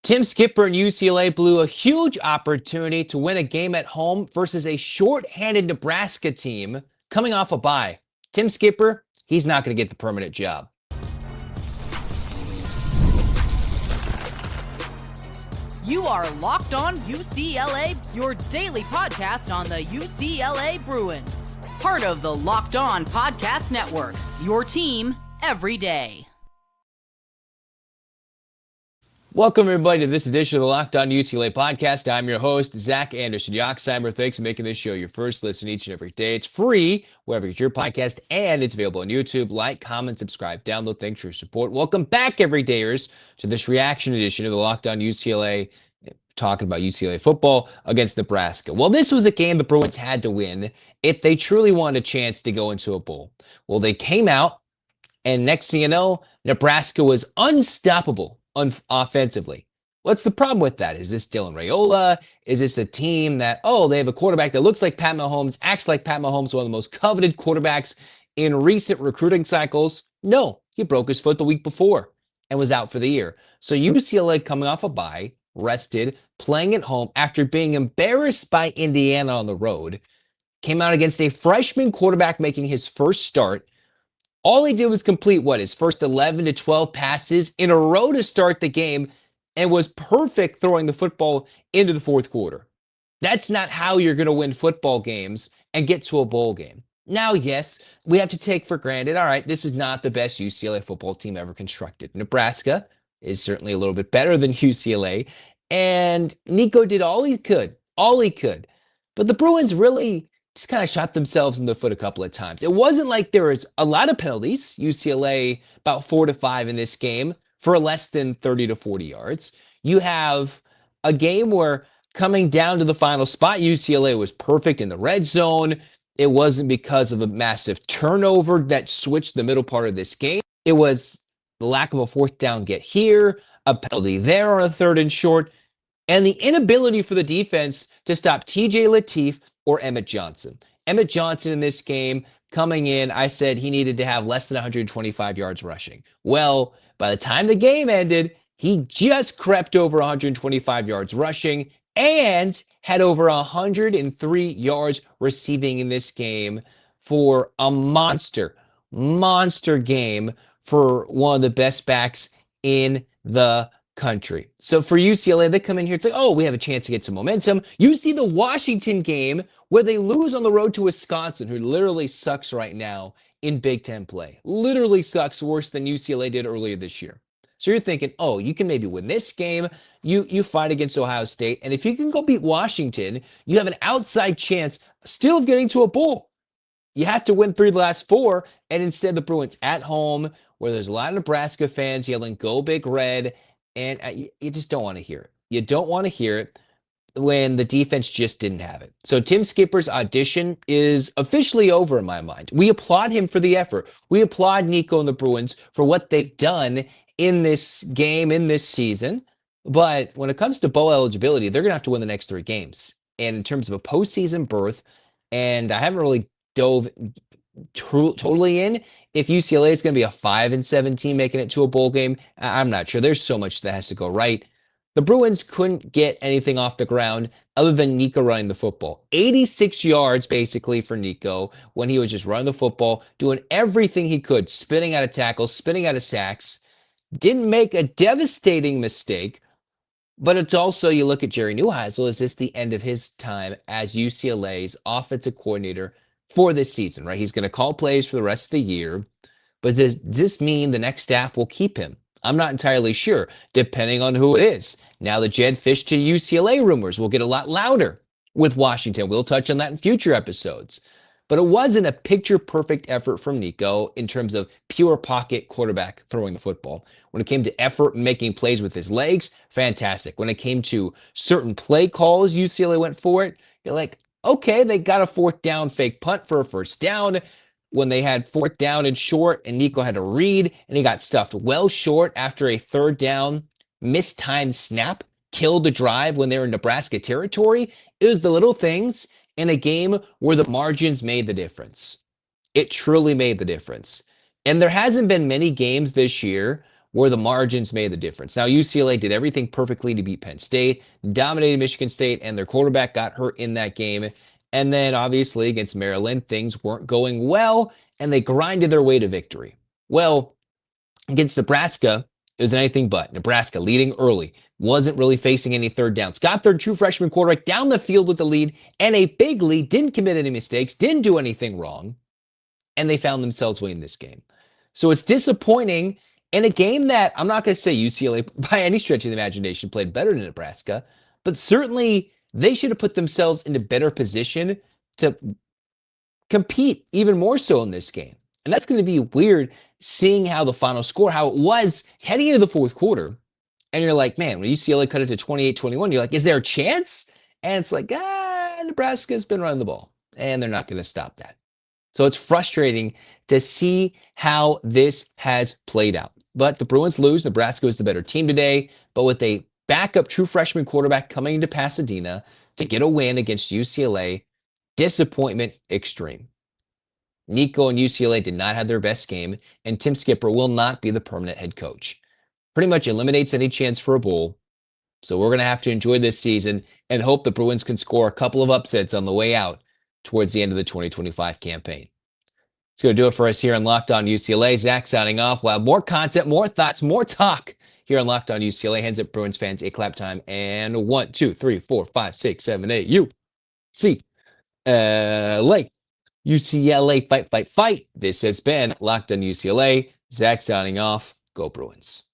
Tim Skipper and UCLA blew a huge opportunity to win a game at home versus a shorthanded Nebraska team coming off a bye. Tim Skipper, he's not going to get the permanent job. You are Locked On UCLA, your daily podcast on the UCLA Bruins. Part of the Locked On Podcast Network, your team every day. Welcome, everybody, to this edition of the Locked On UCLA podcast. I'm your host, Zach Anderson-Yoxsimer. Thanks for making this show your first listen each and every day. It's free wherever you get your podcast, and it's available on YouTube. Like, comment, subscribe, download. Thanks for your support. Welcome back, everydayers, to this reaction edition of the Locked On UCLA, talking about UCLA football against Nebraska. Well, this was a game the Bruins had to win if they truly wanted a chance to go into a bowl. Well, they came out, and next thing you know, Nebraska was unstoppable offensively. What's the problem with that? Is this Dylan Raiola? Is this a team that, they have a quarterback that looks like Pat Mahomes, acts like Pat Mahomes, one of the most coveted quarterbacks in recent recruiting cycles? No, he broke his foot the week before and was out for the year. So UCLA coming off a bye, rested, playing at home after being embarrassed by Indiana on the road, came out against a freshman quarterback making his first start. All he did was complete, his first 11 to 12 passes in a row to start the game and was perfect throwing the football into the fourth quarter. That's not how you're going to win football games and get to a bowl game. Now, yes, we have to take for granted, all right, this is not the best UCLA football team ever constructed. Nebraska is certainly a little bit better than UCLA, and Nico did all he could. But the Bruins really just kind of shot themselves in the foot a couple of times. It wasn't like there was a lot of penalties. UCLA about 4 to 5 in this game for less than 30 to 40 yards. You have a game where coming down to the final spot, UCLA was perfect in the red zone. It wasn't because of a massive turnover that switched the middle part of this game. It was the lack of a fourth down get here, a penalty there on a third and short, and the inability for the defense to stop TJ Lateef or Emmett Johnson. Emmett Johnson in this game coming in, I said he needed to have less than 125 yards rushing. Well, by the time the game ended, he just crept over 125 yards rushing and had over 103 yards receiving in this game for a monster game for one of the best backs in the country. So for UCLA, they come in here, it's like, we have a chance to get some momentum. You see the Washington game where they lose on the road to Wisconsin, who literally sucks right now in Big Ten play. Literally sucks worse than UCLA did earlier this year. So you're thinking, you can maybe win this game. You fight against Ohio State. And if you can go beat Washington, you have an outside chance still of getting to a bowl. You have to win 3 of the last 4. And instead, the Bruins at home, where there's a lot of Nebraska fans yelling, "Go Big Red," and you just don't want to hear it. You don't want to hear it when the defense just didn't have it. So Tim Skipper's audition is officially over in my mind. We applaud him for the effort. We applaud Nico and the Bruins for what they've done in this game, in this season. But when it comes to bowl eligibility, they're going to have to win the next 3 games. And in terms of a postseason berth, and I haven't really dove totally in if UCLA is going to be a 5-17 making it to a bowl game. I'm not sure. There's so much that has to go right. The Bruins couldn't get anything off the ground other than Nico running the football. 86 yards basically for Nico when he was just running the football, doing everything he could, spinning out of tackles, spinning out of sacks. Didn't make a devastating mistake, but it's also, you look at Jerry Neuheisel, is this the end of his time as UCLA's offensive coordinator for this season, right? He's going to call plays for the rest of the year, but does this mean the next staff will keep him? I'm not entirely sure, depending on who it is. Now the Jed Fish to UCLA rumors will get a lot louder with Washington. We'll touch on that in future episodes. But it wasn't a picture-perfect effort from Nico in terms of pure pocket quarterback throwing the football. When it came to effort and making plays with his legs, fantastic. When it came to certain play calls, UCLA went for it. You're like, okay, they got a 4th down fake punt for a 1st down. When they had 4th down and short, and Nico had to read, and he got stuffed well short after a 3rd down mistimed snap, killed the drive when they were in Nebraska territory. It was the little things in a game where the margins made the difference. It truly made the difference. And there hasn't been many games this year where the margins made the difference. Now, UCLA did everything perfectly to beat Penn State, dominated Michigan State, and their quarterback got hurt in that game. And then, obviously, against Maryland, things weren't going well, and they grinded their way to victory. Well, against Nebraska, it was anything but. Nebraska leading early, wasn't really facing any third downs. Got their true freshman quarterback down the field with the lead and a big lead, didn't commit any mistakes, didn't do anything wrong, and they found themselves winning this game. So it's disappointing in a game that I'm not going to say UCLA by any stretch of the imagination played better than Nebraska, but certainly they should have put themselves in a better position to compete even more so in this game. And that's going to be weird seeing how the final score, how it was heading into the fourth quarter. And you're like, man, when UCLA cut it to 28-21, you're like, is there a chance? And it's like, Nebraska's been running the ball, and they're not going to stop that. So it's frustrating to see how this has played out. But the Bruins lose. Nebraska was the better team today. But with a backup true freshman quarterback coming into Pasadena to get a win against UCLA, disappointment extreme. Nico and UCLA did not have their best game, and Tim Skipper will not be the permanent head coach. Pretty much eliminates any chance for a bowl. So we're going to have to enjoy this season and hope the Bruins can score a couple of upsets on the way out towards the end of the 2025 campaign. It's going to do it for us here on Locked On UCLA. Zach signing off. We'll have more content, more thoughts, more talk here on Locked On UCLA. Hands up, Bruins fans. A clap time. And 1, 2, 3, 4, 5, 6, 7, 8. UCLA. UCLA, fight, fight, fight. This has been Locked On UCLA. Zach signing off. Go Bruins.